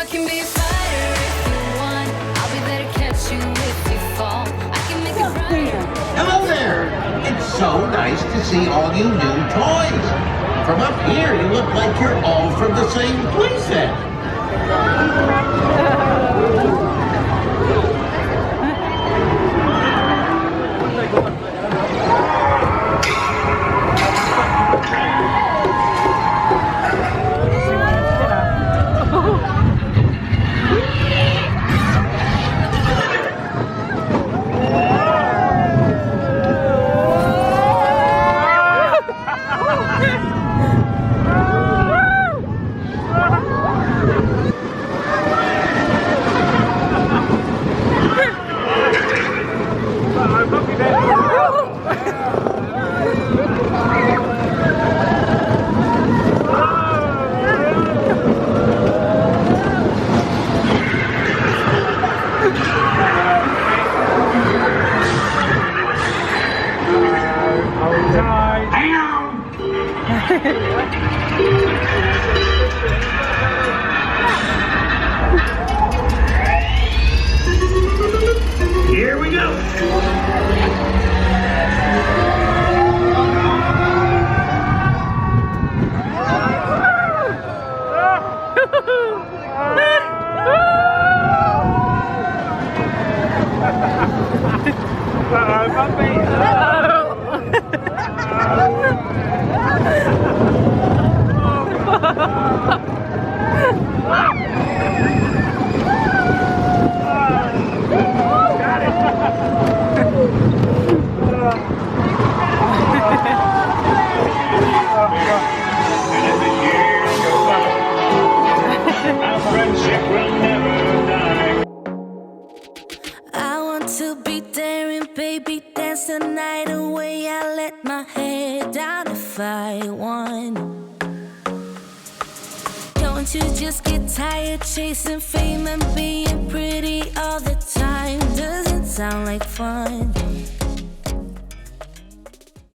I can be a fighter if you want. I'll be there to catch you if you fall. I can make it right. Hello there! It's so nice to see all you new toys. From up here, you look like you're all from the same playset. Here we go. Baby, dance the night away. I let my head down if I want. Don't you just get tired chasing fame and being pretty all the time? Doesn't sound like fun.